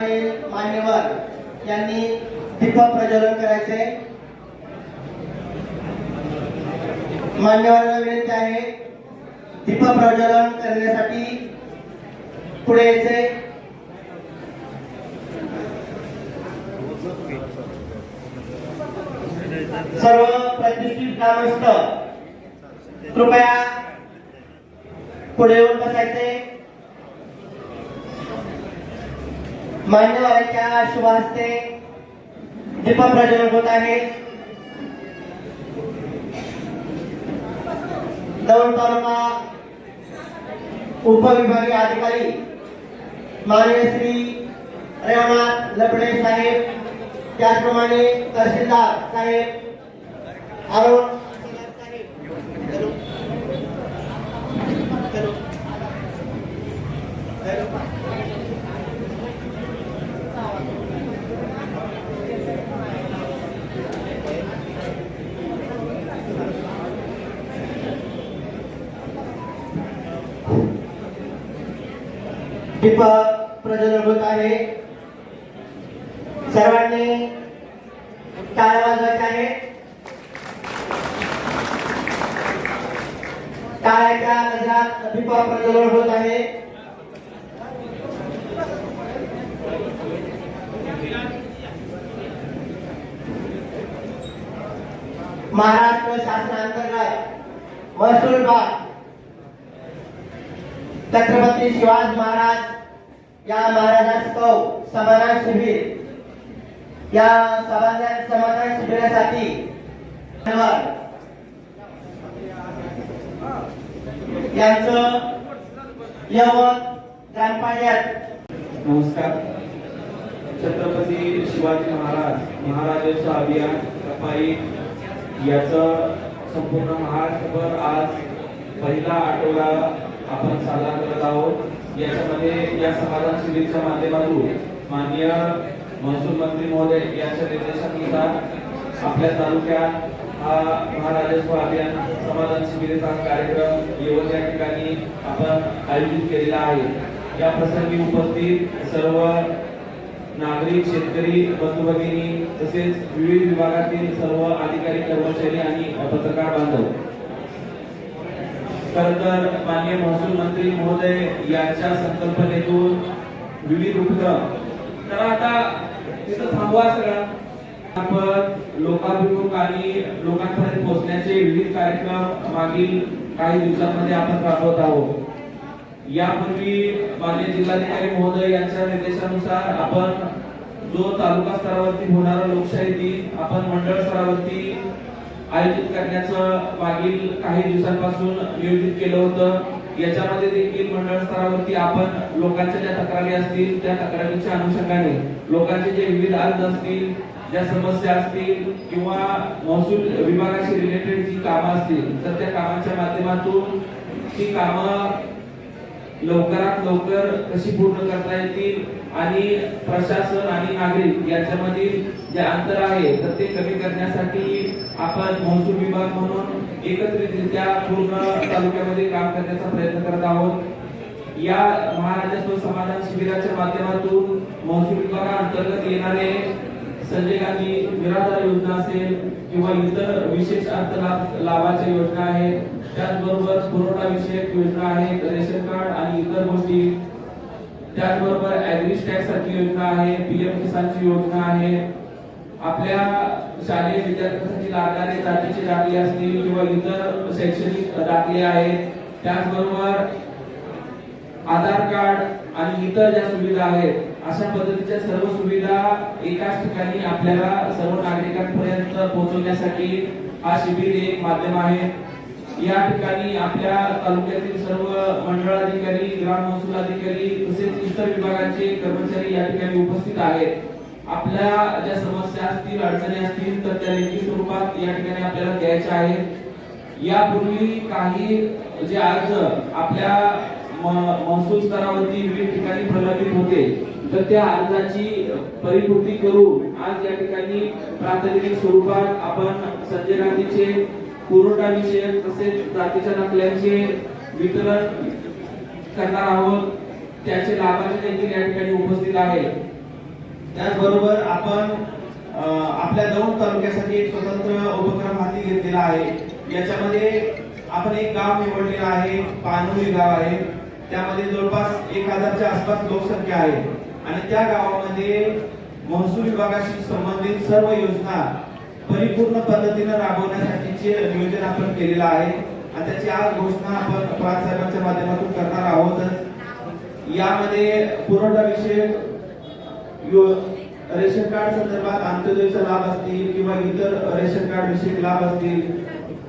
मान्यवर यांनी दीप प्रज्वलन करायचे। मान्यवरांना विनंती आहे दीप प्रज्वलन करण्यासाठी पुढे यायचे। सर्व प्रतिष्ठित ग्रामस्थ कृपया पुढे येऊन बसायचे। मान्यवरांच्या शुभ हस्ते दीप प्रज्वलन होत आहे। दौंड तालुका उपविभागीय अधिकारी माननीय श्री रेवनाथ लबडे साहेब, त्याचप्रमाणे तहसीलदार साहेब अरुण दीप प्रज्वलन होत आहे। सर्वांनी टाळ्या वाजवायच्या आहे। टाळ्याच्या गजरात दीप प्रज्वलन होत आहे। महाराष्ट्र शासनांतर्गत महसूल विभाग छत्रपती शिवाजी महाराज या महाराजास्तव समाधान शिबिर या समाधान शिबिरासाठी यांचं यवत ग्रामपंचायत। नमस्कार। छत्रपती शिवाजी महाराजांचं अभियान सफाई याचं संपूर्ण महाराष्ट्रभर आज पहिला आठवडा आपण साजरा करत आहोत। याच्यामध्ये या समाधान शिबिरच्या माध्यमातून माननीय महसूल मंत्री महोदय यांच्या निर्देशानुसार आपल्या तालुक्यात हा महाराजस्व अभियान समाधान शिबिराचा कार्यक्रम यवत या ठिकाणी आपण आयोजित केलेला आहे। या प्रसंगी उपस्थित सर्व नागरिक, शेतकरी बंधू भगिनी तसेच विविध विभागातील सर्व अधिकारी, कर्मचारी आणि पत्रकार बांधव, खरं तर माननीय महसूल मंत्री महोदय यांच्या संकल्पनेतून विविध उपक्रम तर आता तिथं थांबवा सगळं आपण लोकाभिमुख आणि लोकांपर्यंत पोहोचण्याचे विविध कार्यक्रम मागील काही दिवसांमध्ये आपण राबवत आहोत। यापूर्वी माननीय जिल्हाधिकारी महोदय यांच्या निर्देशानुसार आपण जो तालुका स्तरावरती होणारा लोकशाही दिन आपण मंडळ स्तरावरती आयोजित करण्याचं मागील काही दिवसांपासून नियोजित केलं होतं। याच्यामध्ये देखील मंडळ स्तरावरती आपण लोकांच्या ज्या तक्रारी असतील त्या तक्रारीच्या अनुषंगाने लोकांचे जे विविध अर्ज असतील, ज्या समस्या असतील किंवा महसूल विभागाशी रिलेटेड जी कामं असतील तर त्या कामांच्या माध्यमातून ती कामं लवकरात लवकर कशी पूर्ण करता येतील आणि प्रशासन आणि नागरिक यांच्यामधील जे अंतर आहे तर ते कमी करण्यासाठी आपण महसूल विभाग म्हणून एकत्रितरित्या पूर्ण तालुक्यामध्ये काम करण्याचा प्रयत्न करत आहोत। या महाराजस्व समाधान शिबिराच्या माध्यमातून महसूल विभागाअंतर्गत येणारे संजय गांधी निराधार योजना असेल किंवा इतर विशेष अर्थ लाभाच्या योजना आहेत, त्याचबरोबर पुरवठा विषयक योजना आहेत, रेशन कार्ड आणि इतर गोष्टी, त्याचबरोबर ऍग्री स्टॅक्स सारखी योजना आहे, पीएम किसानची योजना आहे, आपल्या शालेय विद्यार्थ्यांसाठी लागणारे जातीचे दाखले असतील किंवा इतर शैक्षणिक दाखले आहेत, त्याचबरोबर आधार कार्ड आणि इतर ज्या सुविधा आहेत, अशा पद्धतीच्या सर्व सुविधा एकाच ठिकाणी आपल्याला सर्व नागरिकांपर्यंत पोहोचवण्यासाठी हा शिबिर एक माध्यम आहे। या ठिकाणी आपल्या तालुक्यातील सर्व मंडळाधिकारी, ग्राम महसूल अधिकारी तसेच इतर विभागाचे कर्मचारी या ठिकाणी उपस्थित आहेत। आपल्या ज्या समस्या असतील, अडचणी असतील तर त्या लेखी स्वरूपात या ठिकाणी आपल्याला द्यायच्या आहेत। यापूर्वी काही जे अर्ज आपल्या महसूल स्तरावरती विविध ठिकाणी प्रलंबित होते तर त्या अर्जाची परिपूर्ती करून आज या ठिकाणी प्रातिनिधिक स्वरूपात आपण संजय गांधीचे पुरवठा विषयक तसेच जातीच्या दाखल्यांचे वितरण करणार आहोत। त्याचे लाभार्थी देखील या ठिकाणी उपस्थित आहेत। त्याचबरोबर आपण आपल्या दौंड तालुक्यासाठी एक स्वतंत्र उपक्रम हाती घेतलेला आहे. याच्यामध्ये आपण एक गाव निवडलेलं आहे, पानोली गाव आहे. त्यामध्ये जवळपास 1000च्या आसपास लोकसंख्या आहे आणि त्या गावामध्ये महसूल विभागाशी संबंधित सर्व योजना परिपूर्ण पद्धतीने राबवण्यासाठीचे नियोजन आपण केलेलं आहे आणि त्याची आज घोषणा आपण प्रांत साहेबांच्या माध्यमातून करणार आहोतच. यामध्ये पुरवठा विषयक रेशन कार्ड संदर्भात अंत्योदयचा लाभ असतील किंवा इतर रेशन कार्ड विषयक लाभ असतील,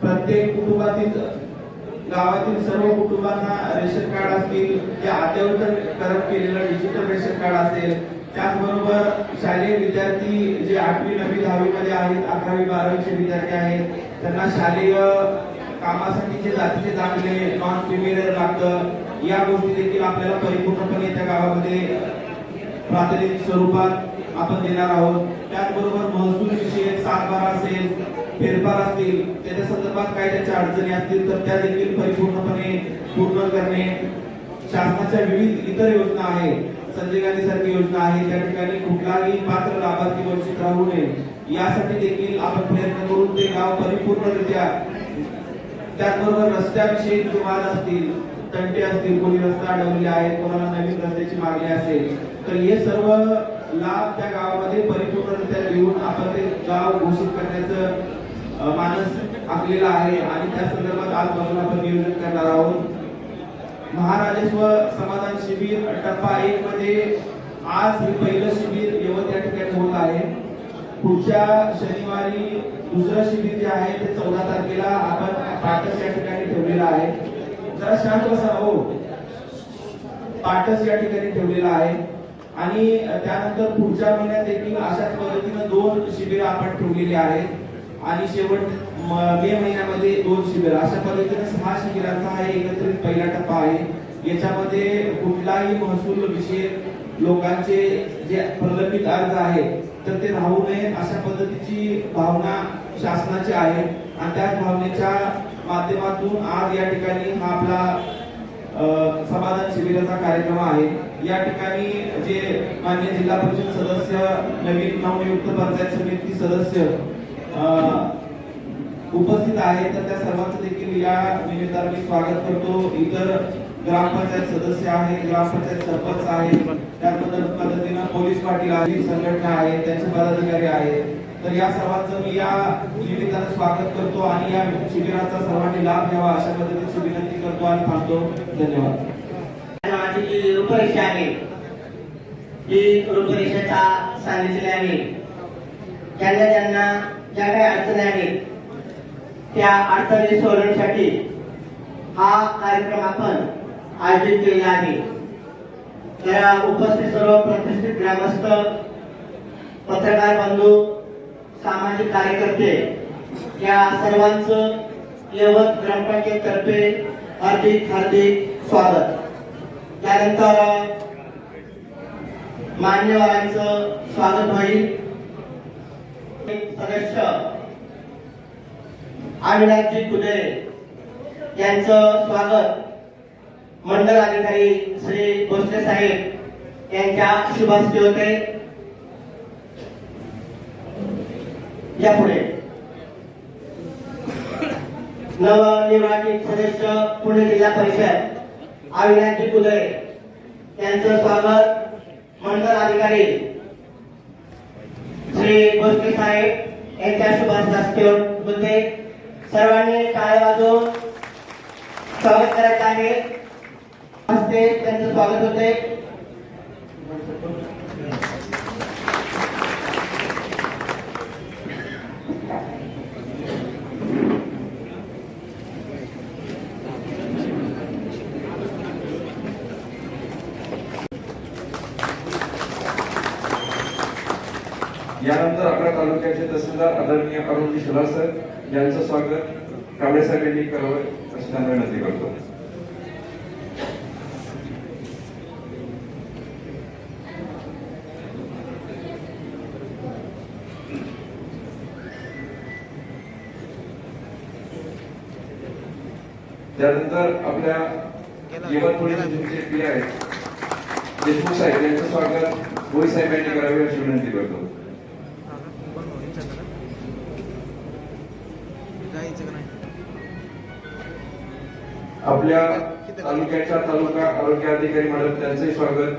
प्रत्येक कुटुंबातील गावातील सर्व कुटुंबांना रेशन कार्ड असतील, ते अद्ययावतकरण केलेलं डिजिटल रेशन कार्ड असेल. त्याचबरोबर शालेय विद्यार्थी जे 8वी 9वी 10वी मध्ये आहेत, 11वी 12वीचे विद्यार्थी आहेत, त्यांना शालेय कामासाठी जे जातीचे दाखले नॉन क्रिमिनल लागतं, या गोष्टी देखील आपल्याला परिपूर्णपणे त्या गावामध्ये प्रातिनिधिक स्वरूपात आपण देणार आहोत. त्याचबरोबर महसूल विषयक सातबारा असेल, फेरफार असतील, त्याच्या संदर्भात काय त्याच्या अडचणी असतील तर त्या देखील परिपूर्णपणे पूर्ण करणे. शासनाच्या विविध इतर योजना आहेत, संजय गांधी सारखी योजना आहे, त्या ठिकाणी कुठलाही पात्र लाभार्थी वंचित राहू नये यासाठी देखील आपण प्रयत्न करून ते गाव परिपूर्णरित्या. त्याचबरोबर रस्त्याविषयी जे वाद असतील, तंटे असतील, कोणी रस्ता अडवलेले आहेत, कोणाला नवीन रस्त्याची मागणी असेल, तर हे सर्व लाभ त्या गावामध्ये परिपूर्णरित्या देऊन आपण ते गाव घोषित करण्याचं मानस आखलेला आहे आणि त्या संदर्भात आजपासून आपण नियोजन करणार आहोत. महाराजेश्व समाधान शिबिर टप्पा 1 मध्ये आज हे पहिलं शिबिर यवत या ठिकाणी होत आहे. पुढच्या शनिवारी दुसरं शिबिर जे आहे ते 14 तारखेला आपण पाटस या ठिकाणी ठेवलेलं आहे. जरा शांत बसा हो. पाटस या ठिकाणी ठेवलेला आहे आणि त्यानंतर पुढच्या महिन्यात देखील अशाच पद्धतीने 2 शिबिर आपण ठेवलेली आहेत आणि शेवट मे महिन्यामध्ये 2 शिबिर, अशा पद्धतीने 6 शिबिरांचा हा एकत्रित पहिला टप्पा आहे. याच्यामध्ये कुठलाही महसूल विषयक लोकांचे जे प्रलंबित अर्ज आहेत तर ते राहू नये अशा पद्धतीची भावना शासनाची आहे आणि त्याच भावनेच्या माध्यमातून आज या ठिकाणी हा आपला समाधान शिबिराचा कार्यक्रम आहे. या ठिकाणी जे मान्य जिल्हा परिषद सदस्य, नवीन नवनियुक्त पंचायत समिती सदस्य उपस्थित आहेत तर त्या सर्वांचं देखील या निमित्ताने मी स्वागत करतो. इतर ग्रामपंचायत सदस्य आहेत, ग्रामपंचायत सरपंच आहेत, त्याच पद्धतीने पोलीस पाटील आहेत, संघटना आहेत, त्यांचे पदाधिकारी आहेत, तर या सर्वांचं मी या निमित्ताने स्वागत करतो आणि या शिबिराचा सर्वांनी लाभ घ्यावा अशा पद्धतीची विनंती करतो आणि थांबतो. धन्यवाद. माझी जी रूपरेषा आहे ती रूपरेषेचा सांगितलेली आहे. ज्यांना ज्या काही अडचणी आहेत त्या अडचणी सोडवण्यासाठी हा कार्यक्रम आपण आयोजित केला आहे. त्या उपस्थित सर्व प्रतिष्ठित ग्रामस्थ, पत्रकार बंधू, सामाजिक कार्यकर्ते या सर्वांचं यवत ग्रामपंचायत तर्फे हार्दिक स्वागत. त्यानंतर मान्यवरांचं स्वागत होईल. सदस्य अविनाशजी कुदरे यांचं स्वागत मंडल अधिकारी श्री भोसले साहेब यांच्या शुभास्ते होते. यापुढे नवनिर्वाचित सदस्य पुणे जिल्हा परिषद अविनाशजी कुदरे यांचं स्वागत मंडल अधिकारी श्री भोसले साहेब यांच्या शुभास्ते होते. सर्वांनी टाळ्या वाजवून स्वागत करायचं आहे. त्यांचं स्वागत होते. यानंतर आपल्या तालुक्याचे तहसीलदार आदरणीय अरुण शिलार सर यांचं स्वागत कांबळे साहेब यांनी करावं अशी त्यांना विनंती करतो. त्यानंतर आपल्या यवत पोलीस स्टेशनचे पी आहेत देशमुख साहेब यांचं स्वागत भोई साहेबांनी करावी अशी विनंती करतो. आपल्या तालुक्याच्या तालुका आरोग्य अधिकारी मॅडम त्यांचंही स्वागत,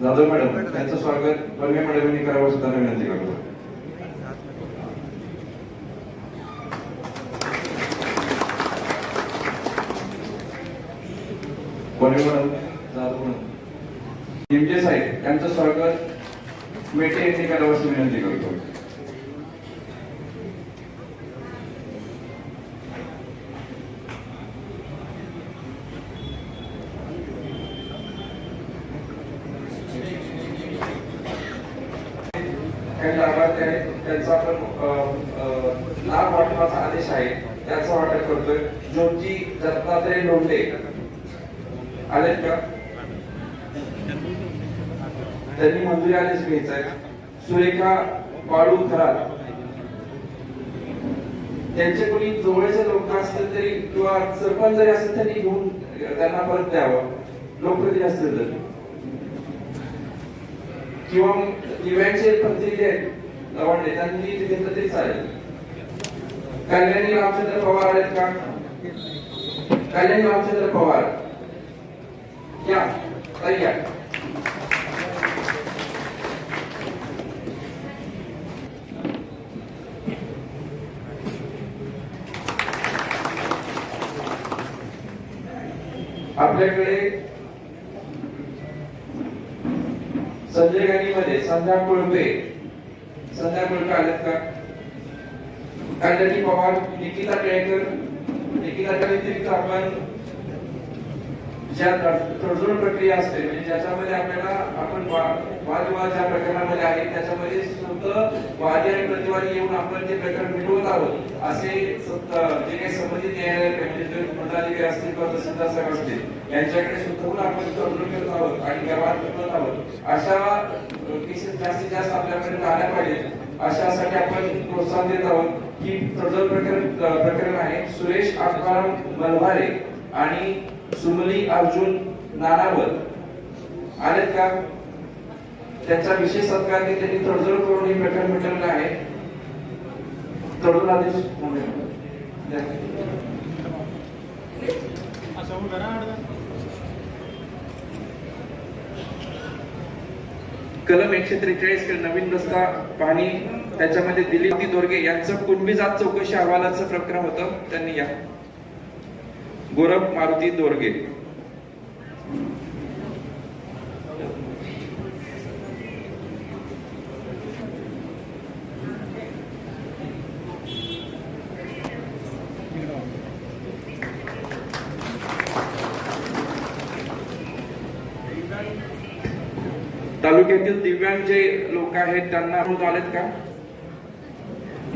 जाधव मॅडम त्यांचं स्वागत पनवे मॅडम यांनी करावं सुद्धा विनंती करतो. पनवे मॅडम, जाधव मॅडम, निमजे साहेब यांचं स्वागत मेटे यांनी करावं अशी विनंती करतो. काही लाभार्थी आहेत त्यांचा आपण लाभ वाटपाचा आदेश आहे त्याचा वाटप करतोय. ज्योती दत्तात्रय लोंढे आलेत का? त्यांनी मंजुरी आदेश घ्यायचा आहे. सुरेखा बाळू खरात त्यांचे कोणी जवळचे लोक असतील तरी किंवा सरपंच जरी असेल तरी घेऊन त्यांना परत द्यावं, लोकप्रतिनिधी असतील तर, किंवा दिव्यांचे प्रतिनिधी आहेत लवंडे त्यांनी घेतलं तरी चालेल. कल्याणी रामचंद्र पवार आहेत का? कल्याणी रामचंद्र पवार या ताई या. आपल्याकडे संजय गाडीमध्ये संध्या कुळपे आलेत का? कल्याणी पवार, निकिता केळकर, निकिता व्यतिरिक्त आपण ज्या तडजोड प्रक्रिया असते म्हणजे ज्याच्यामध्ये आपल्याला आपण वादविवाद ज्या प्रकरणामध्ये आहे त्याच्यामध्ये स्वतः वादी आणि प्रतिवादी येऊन आपण ते प्रकरण मिटवत आहोत असे जे काही संबंधित न्यायालय म्हणजे मंडळाधिकारी असतील किंवा तहसीलदार साहेब असतील यांच्याकडे स्वतःहून आपण तडजोड करत आहोत आणि व्यवहार मिटवत आहोत. अशा केसेस जास्तीत जास्त आपल्याकडे आल्या पाहिजेत अशासाठी आपण प्रोत्साहन देत आहोत. ही तडजोड प्रकरण आहे. सुरेश आकाराम मलभारे आणि सुमली अर्जुन नानावत आलेत का? त्यांचा विशेष सत्कार त्यांनी तडजोड करून हे प्रकरण मिटवलं आहे. तडजोड आदेश कलम 143 नवीन रस्ता पाहणी त्याच्यामध्ये दिलीप दोरगे यांचं कुणबी जात चौकशी अहवालाचं प्रकरण होतं. त्यांनी या गोरख मारुती दोरगे तालुक्यातील दिव्यांग जे लोक आहेत त्यांना आलेत का?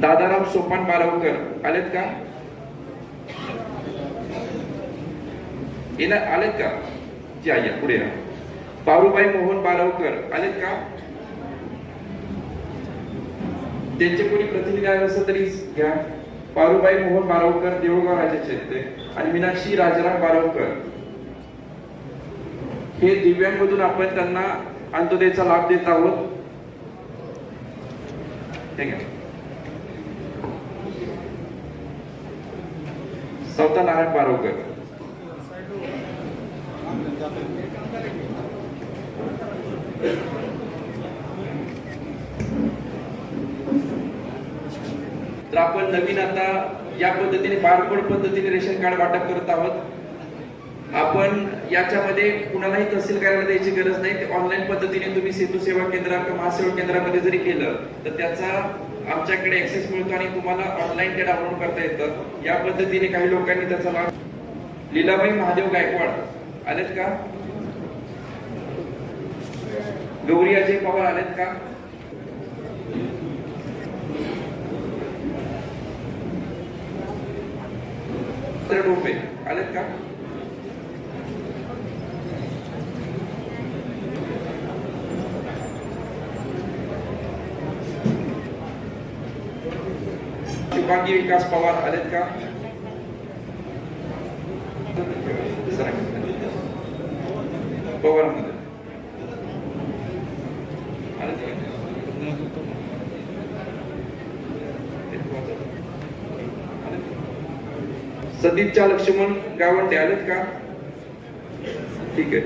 दादाराम सोपान बारावकर आलेत का? आलेत का? या पुढे या. पारुबाई मोहन बारावकर आलेत का? त्यांचे कोणी प्रतिनिधी आले असेल तरी घ्या. पारुबाई मोहन बारावकर देऊळगाव राज्याचे ते आणि मीनाक्षी राजाराम बारावकर हे दिव्यांग मधून आपण त्यांना अंत्योदयचा लाभ देत आहोत. ठीक आहे. सौता नारायण बारावकर तर आपण नवीन आता या पद्धतीने बारकोड पद्धतीने रेशन कार्ड वाटप करत आहोत. आपण याच्यामध्ये कुणालाही तहसील कार्यालयात द्यायची गरज नाही. ते ऑनलाईन पद्धतीने तुम्ही सेतू सेवा केंद्र किंवा महासेवा केंद्रामध्ये जरी केलं तर त्याचा आमच्याकडे ऍक्सेस मिळतो आणि तुम्हाला ऑनलाईन ते डाउनलोड करता येतं. या पद्धतीने काही लोकांनी त्याचा लाभ. लीलाबाई महादेव गायकवाड आलेत का? गौरी अजय पवार आलेत का? डोपे आलेत का? शुभांगी विकास पवार आलेत का? पवार मध्ये सदिच्छा लक्ष्मण गावंडे आलेत का? ठीक आहे.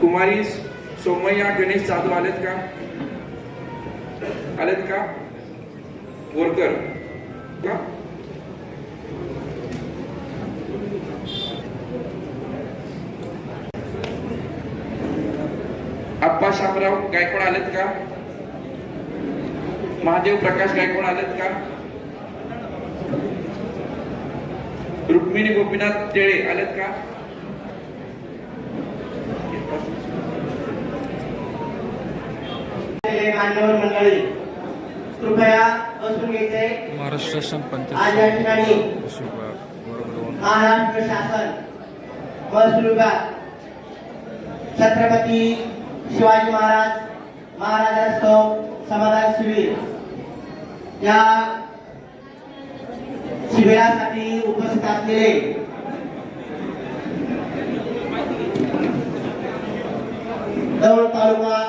कुमारी सोमय्या गणेश जाधव आलेत का? आलेत का? बोरकर का? आप्पा शामराव गायकवाड आलेत का? महादेव प्रकाश गायकवाड आलेत का? रुक्मिणी गोपीनाथ टेळे आलेत का? मान्यवर मंडळी कृपया बसून घ्यायचे. महाराष्ट्र शासन आज या ठिकाणी पंचायत महाराष्ट्र शासन महसूल विभाग छत्रपती शिवाजी महाराजांस्तव समाधान शिबिर या शिबिरासाठी उपस्थित असलेले दौंड तालुका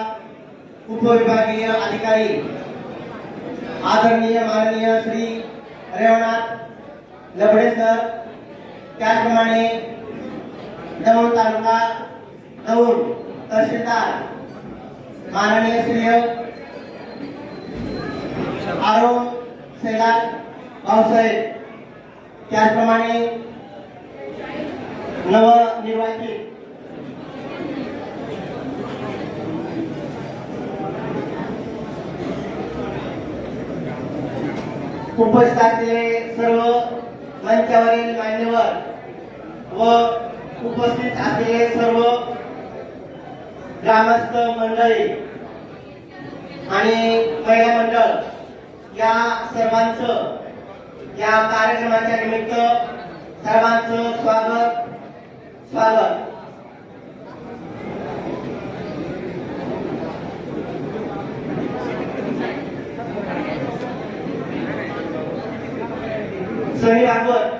उपविभागीय अधिकारी आदरणीय माननीय श्री रेवनाथ लबडे सर, त्याचप्रमाणे दौंड तालुका दौंड तहसीलदार माननीय श्री आरो सैलाल भाऊसाहेब, त्याचप्रमाणे नवनिर्वाचित उपस्थित असलेले सर्व मंचावरील मान्यवर व उपस्थित असलेले सर्व ग्रामस्थ मंडळी आणि महिला मंडळ या सर्वांचं या कार्यक्रमाच्या निमित्त सर्वांचं स्वागत. सनी भागवत